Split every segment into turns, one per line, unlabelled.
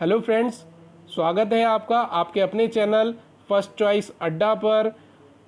Hello friends, स्वागत है आपका आपके अपने चैनल फर्स्ट चॉइस अड्डा पर।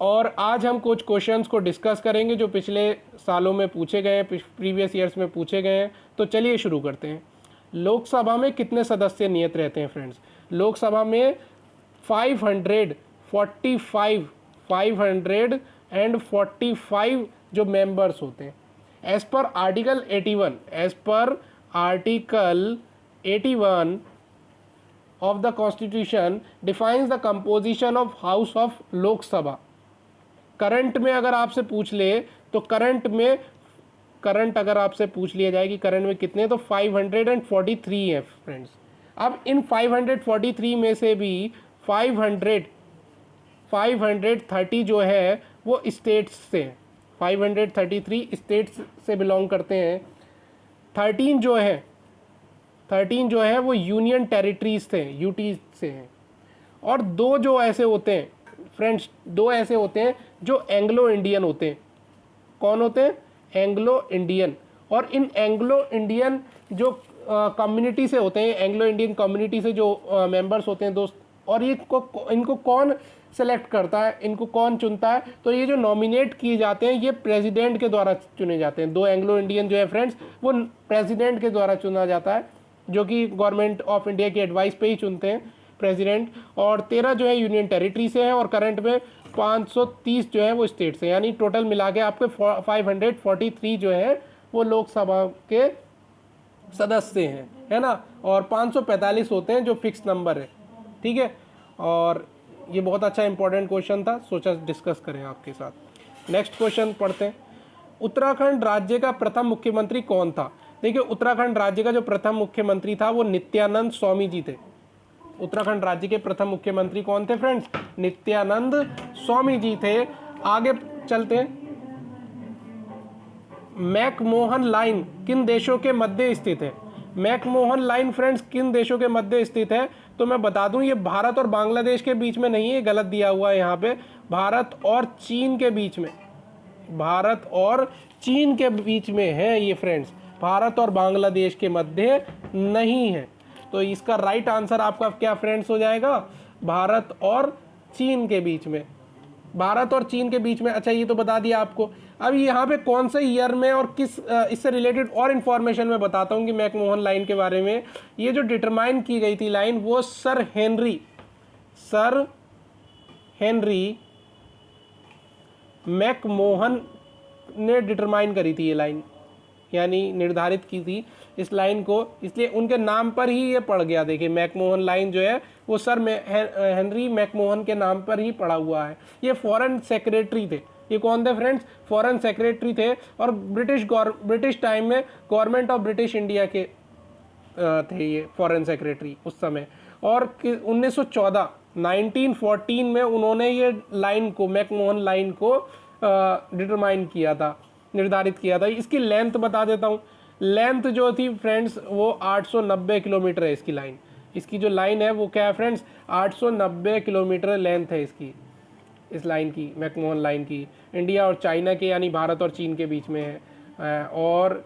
और आज हम कुछ क्वेश्चंस को डिस्कस करेंगे जो पिछले सालों में पूछे गए हैं, प्रीवियस ईयर्स में पूछे गए हैं। तो चलिए शुरू करते हैं। लोकसभा में कितने सदस्य नियत रहते हैं फ्रेंड्स? लोकसभा में 545 जो मेंबर्स होते हैं। एज पर article 81 of the constitution defines the composition of house of लोक सभा। करंट में अगर आपसे पूछ ले तो करंट अगर आपसे पूछ लिया जाए कि करंट में कितने, तो 543 है फ्रेंड्स। अब इन 543 में से भी 530 जो है वो स्टेट्स से, 533 स्टेट्स से बिलोंग करते हैं। 13 जो है वो यूनियन टेरिटरीज से, यूटी से हैं। और दो जो ऐसे होते हैं फ्रेंड्स, दो ऐसे होते हैं जो एंग्लो इंडियन होते हैं। कौन होते हैं? Anglo Indian. और इन एंग्लो इंडियन जो कम्युनिटी से होते हैं, एंग्लो इंडियन कम्युनिटी से जो मेंबर्स होते हैं दोस्त, और ये इनको कौन सेलेक्ट करता है, इनको कौन चुनता है? तो ये जो नॉमिनेट किए जाते हैं ये प्रेसिडेंट के द्वारा चुने जाते हैं। दो एंग्लो इंडियन जो है फ्रेंड्स वो प्रेसिडेंट के द्वारा चुना जाता है, जो कि गवर्नमेंट ऑफ इंडिया की एडवाइस पे ही चुनते हैं प्रेसिडेंट। और 13 जो है यूनियन टेरिटरी से हैं, और करंट में 530 जो है वो स्टेट से, यानी टोटल मिला के आपके 543 जो है वो लोकसभा के सदस्य हैं, है ना। और 545 होते हैं जो फिक्स नंबर है, ठीक है। और ये बहुत अच्छा इंपॉर्टेंट क्वेश्चन था, सोचा डिस्कस करें आपके साथ। नेक्स्ट क्वेश्चन पढ़ते हैं। उत्तराखंड राज्य का प्रथम मुख्यमंत्री कौन था? देखिए, उत्तराखंड राज्य का जो प्रथम मुख्यमंत्री था वो नित्यानंद स्वामी जी थे। उत्तराखंड राज्य के प्रथम मुख्यमंत्री कौन थे फ्रेंड्स? नित्यानंद स्वामी जी थे। आगे चलते हैं। मैकमोहन लाइन किन देशों के मध्य स्थित है? मैकमोहन लाइन फ्रेंड्स किन देशों के मध्य स्थित है? तो मैं बता दूं, ये भारत और बांग्लादेश के बीच में नहीं है, गलत दिया हुआ है यहाँ पे। भारत और चीन के बीच में, भारत और चीन के बीच में है ये फ्रेंड्स, भारत और बांग्लादेश के मध्य नहीं है। तो इसका राइट आंसर आपका क्या फ्रेंड्स हो जाएगा? भारत और चीन के बीच में, भारत और चीन के बीच में। अच्छा, ये तो बता दिया आपको। अब यहाँ पे कौन से ईयर में और किस इससे रिलेटेड और इन्फॉर्मेशन मैं बताता हूँ कि मैकमोहन लाइन के बारे में। ये जो डिटरमाइन की गई थी लाइन, वो सर हेनरी मैकमोहन ने डिटरमाइन करी थी ये लाइन, यानी निर्धारित की थी इस लाइन को, इसलिए उनके नाम पर ही ये पड़ गया। देखिए, मैकमोहन लाइन जो है वो सर हेनरी मैकमोहन के नाम पर ही पड़ा हुआ है। ये फॉरेन सेक्रेटरी थे। ये कौन थे फ्रेंड्स? फॉरेन सेक्रेटरी थे, और ब्रिटिश टाइम में गवर्नमेंट ऑफ ब्रिटिश इंडिया के थे ये फॉरेन सेक्रेटरी उस समय। और 1914 में उन्होंने ये लाइन को, मैकमोहन लाइन को डिटरमाइन किया था, निर्धारित किया था। इसकी लेंथ बता देता हूँ। लेंथ जो थी फ्रेंड्स वो 890 किलोमीटर है इसकी लाइन। इसकी जो लाइन है वो क्या है फ्रेंड्स? 890 किलोमीटर लेंथ है इसकी, इस लाइन की, मैकमोहन लाइन की। इंडिया और चाइना के, यानी भारत और चीन के बीच में है। और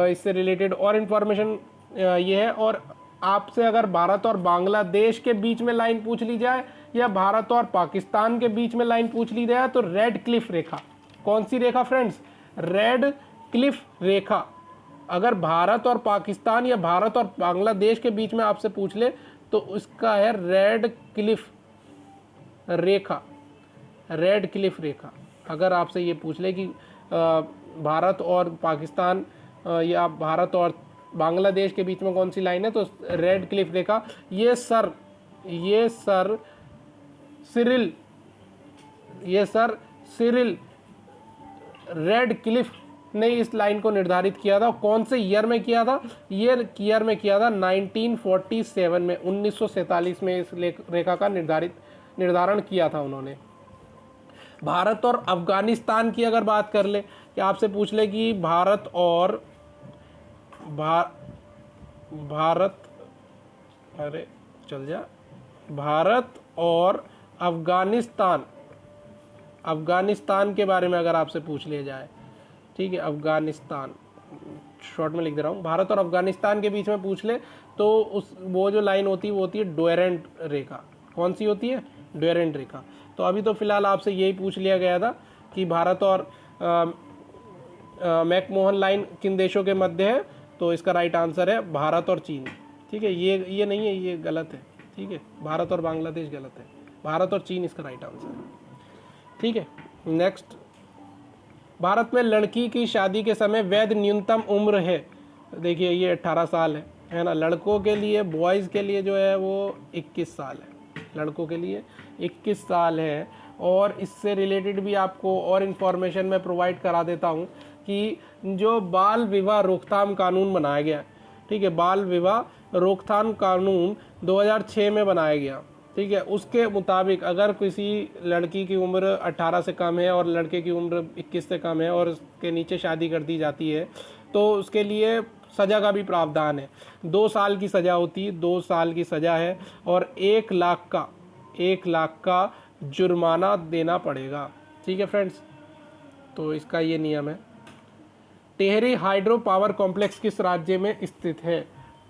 इससे रिलेटेड और इन्फॉर्मेशन ये है। और आपसे अगर भारत और बांग्लादेश के बीच में लाइन पूछ ली जाए या भारत और पाकिस्तान के बीच में लाइन पूछ ली जाए तो रेड क्लिफ रेखा, कौन सी रेखा फ्रेंड्स? रेड क्लिफ रेखा। अगर भारत और पाकिस्तान या भारत और बांग्लादेश के बीच में आपसे पूछ ले तो उसका है रेड क्लिफ रेखा, रेड क्लिफ रेखा। अगर आपसे ये पूछ ले कि भारत और पाकिस्तान या भारत और बांग्लादेश के बीच में कौन सी लाइन है, तो रेड क्लिफ रेखा। ये सर सिरिल रेड क्लिफ ने इस लाइन को निर्धारित किया था। कौन से ईयर में किया था? ये ईयर में किया था 1947 में, 1947 में इस रेखा का निर्धारण किया था उन्होंने। भारत और अफगानिस्तान की अगर बात कर ले, कि आपसे पूछ ले कि भारत और अफगानिस्तान के बारे में अगर आपसे पूछ लिया जाए, ठीक है, अफगानिस्तान शॉर्ट में लिख दे रहा हूँ, भारत और अफगानिस्तान के बीच में पूछ ले तो उस वो जो लाइन होती है वो होती है डोरेंट रेखा। कौन सी होती है? डोरेंट रेखा। तो अभी तो फिलहाल आपसे यही पूछ लिया गया था कि भारत और मैकमोहन लाइन किन देशों के मध्य है, तो इसका राइट आंसर है भारत और चीन। ठीक है, ये नहीं है, ये गलत है। ठीक है, भारत और बांग्लादेश गलत है, भारत और चीन इसका राइट आंसर है। ठीक है, नेक्स्ट, भारत में लड़की की शादी के समय वैध न्यूनतम उम्र है, देखिए ये 18 साल है ना। लड़कों के लिए, बॉयज़ के लिए जो है वो 21 साल है, लड़कों के लिए 21 साल है। और इससे रिलेटेड भी आपको और इन्फॉर्मेशन मैं प्रोवाइड करा देता हूँ कि जो बाल विवाह रोकथाम कानून बनाया गया, ठीक है, बाल विवाह रोकथाम कानून 2006 में बनाया गया। ठीक है, उसके मुताबिक अगर किसी लड़की की उम्र 18 से कम है और लड़के की उम्र 21 से कम है और उसके नीचे शादी कर दी जाती है तो उसके लिए सज़ा का भी प्रावधान है। 2 साल की सज़ा होती है, 2 साल की सज़ा है और 1 लाख का जुर्माना देना पड़ेगा। ठीक है फ्रेंड्स, तो इसका ये नियम है। टेहरी हाइड्रो पावर कॉम्प्लेक्स किस राज्य में स्थित है?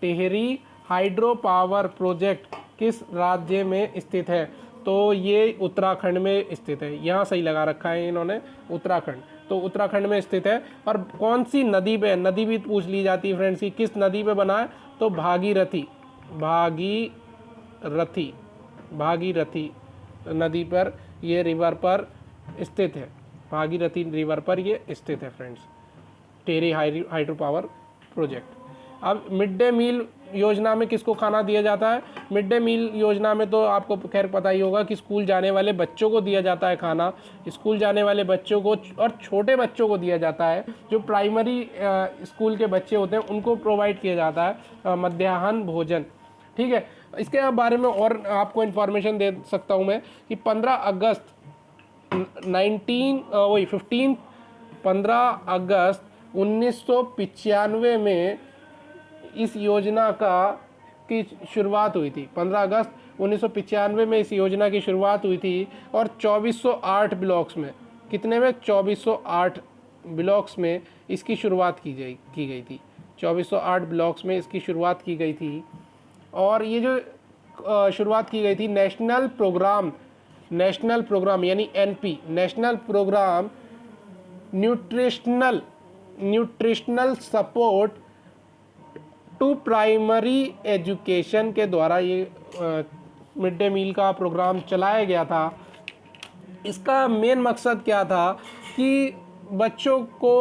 टेहरी हाइड्रो पावर प्रोजेक्ट किस राज्य में स्थित है? तो ये उत्तराखंड में स्थित है। यहाँ सही लगा रखा है इन्होंने, उत्तराखंड, तो उत्तराखंड में स्थित है। और कौन सी नदी पे? नदी भी पूछ ली जाती है फ्रेंड्स कि किस नदी पे बना है, तो भागीरथी नदी पर, ये रिवर पर स्थित है, भागीरथी रिवर पर ये स्थित है friends, Tehri hydro power project. अब मिड डे मील योजना में किसको खाना दिया जाता है? मिड डे मील योजना में तो आपको खैर पता ही होगा कि स्कूल जाने वाले बच्चों को दिया जाता है खाना, स्कूल जाने वाले बच्चों को और छोटे बच्चों को दिया जाता है। जो प्राइमरी स्कूल के बच्चे होते हैं उनको प्रोवाइड किया जाता है मध्याह्न भोजन। ठीक है, इसके बारे में और आपको इन्फॉर्मेशन दे सकता हूँ मैं कि 15 अगस्त 1995 में इस योजना की शुरुआत हुई थी। 15 अगस्त 1995 में इस योजना की शुरुआत हुई थी और 2408 ब्लॉक्स में, कितने में? 2408 ब्लॉक्स में इसकी शुरुआत की गई थी। 2408 ब्लॉक्स में इसकी शुरुआत की गई थी। और ये जो शुरुआत की गई थी नेशनल प्रोग्राम यानी NP, national program nutritional support to primary education के द्वारा ये मिड डे मील का प्रोग्राम चलाया गया था। इसका मेन मकसद क्या था कि बच्चों को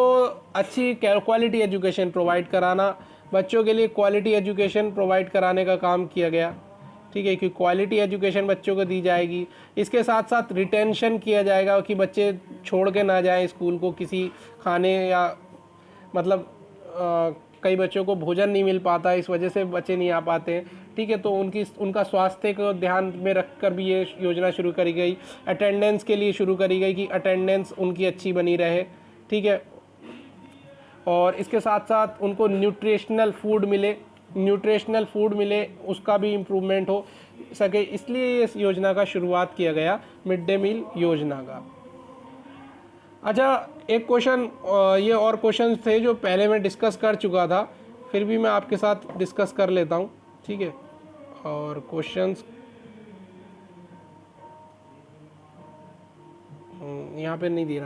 अच्छी क्वालिटी एजुकेशन प्रोवाइड कराना, बच्चों के लिए क्वालिटी एजुकेशन प्रोवाइड कराने का काम किया गया। ठीक है, कि क्वालिटी एजुकेशन बच्चों को दी जाएगी। इसके साथ साथ रिटेंशन किया जाएगा कि बच्चे छोड़ के ना जाएं स्कूल को किसी खाने या मतलब कई बच्चों को भोजन नहीं मिल पाता, इस वजह से बच्चे नहीं आ पाते हैं। ठीक है, तो उनका स्वास्थ्य को ध्यान में रखकर भी ये योजना शुरू करी गई। अटेंडेंस के लिए शुरू करी गई कि अटेंडेंस उनकी अच्छी बनी रहे। ठीक है, और इसके साथ साथ उनको न्यूट्रिशनल फूड मिले, उसका भी इम्प्रूवमेंट हो सके, इसलिए इस योजना का शुरुआत किया गया, मिड डे मील योजना का। अच्छा, एक क्वेश्चन, ये और क्वेश्चन थे जो पहले मैं डिस्कस कर चुका था, फिर भी मैं आपके साथ डिस्कस कर लेता हूँ। ठीक है, और क्वेश्चंस यहाँ पे नहीं दे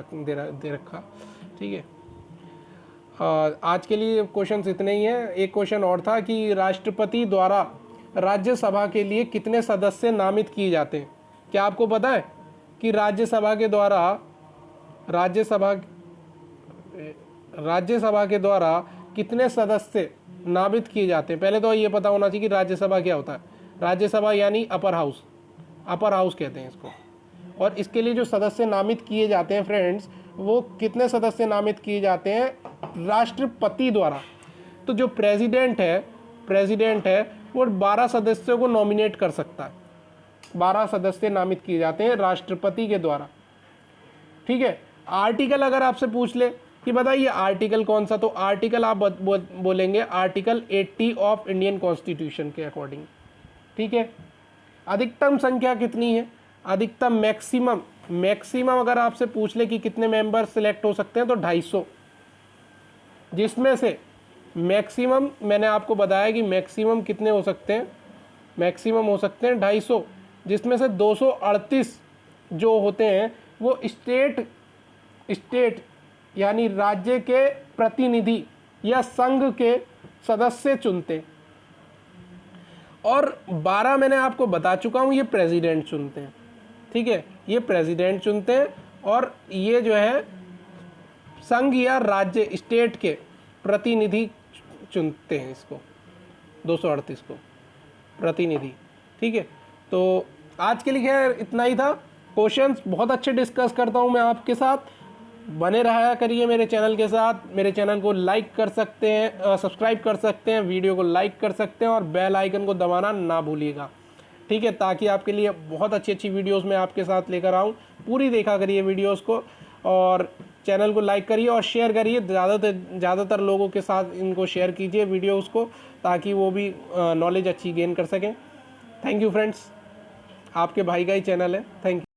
रखा। ठीक है, आज के लिए क्वेश्चंस इतने ही हैं। एक क्वेश्चन और था कि राष्ट्रपति द्वारा राज्यसभा के लिए कितने सदस्य नामित किए जाते हैं? क्या आपको पता है कि राज्यसभा के द्वारा कितने सदस्य नामित किए जाते हैं? पहले तो ये पता होना चाहिए कि राज्यसभा क्या होता है। राज्यसभा यानी अपर हाउस कहते हैं इसको। और इसके लिए जो सदस्य नामित किए जाते हैं फ्रेंड्स, वो कितने सदस्य नामित किए जाते हैं? राष्ट्रपति द्वारा। तो जो प्रेसिडेंट है वो 12 सदस्यों को नॉमिनेट कर सकता है। 12 सदस्य नामित किए जाते हैं राष्ट्रपति के द्वारा। ठीक है, आर्टिकल अगर आपसे पूछ ले कि बताइए आर्टिकल कौन सा, तो आर्टिकल आप बोलेंगे आर्टिकल 80 ऑफ इंडियन कॉन्स्टिट्यूशन के अकॉर्डिंग। ठीक है, अधिकतम संख्या कितनी है? अधिकतम मैक्सिमम अगर आपसे पूछ ले कि कितने मेंबर सिलेक्ट हो सकते हैं, तो 250, जिसमें से मैक्सिमम मैंने आपको बताया कि मैक्सिमम कितने हो सकते हैं, मैक्सिमम हो सकते हैं 250, जिसमें से 238 जो होते हैं वो स्टेट यानी राज्य के प्रतिनिधि या संघ के सदस्य चुनते हैं, और 12 मैंने आपको बता चुका हूँ ये प्रेसिडेंट चुनते हैं। ठीक है, ये प्रेसिडेंट चुनते हैं, और ये जो है संघ या राज्य स्टेट के प्रतिनिधि चुनते हैं इसको, 238 को प्रतिनिधि। ठीक है, तो आज के लिए खैर इतना ही था। क्वेश्चंस बहुत अच्छे डिस्कस करता हूँ मैं आपके साथ, बने रहा करिए मेरे चैनल के साथ। मेरे चैनल को लाइक कर सकते हैं, सब्सक्राइब कर सकते हैं, वीडियो को लाइक कर सकते हैं, और बेल आइकन को दबाना ना भूलिएगा। ठीक है, ताकि आपके लिए बहुत अच्छी अच्छी वीडियोस मैं आपके साथ लेकर आऊँ। पूरी देखा करिए वीडियोस को, और चैनल को लाइक करिए और शेयर करिए, ज़्यादातर लोगों के साथ इनको शेयर कीजिए वीडियोस को, ताकि वो भी नॉलेज अच्छी गेन कर सकें। थैंक यू फ्रेंड्स, आपके भाई का ही चैनल है। Thank you.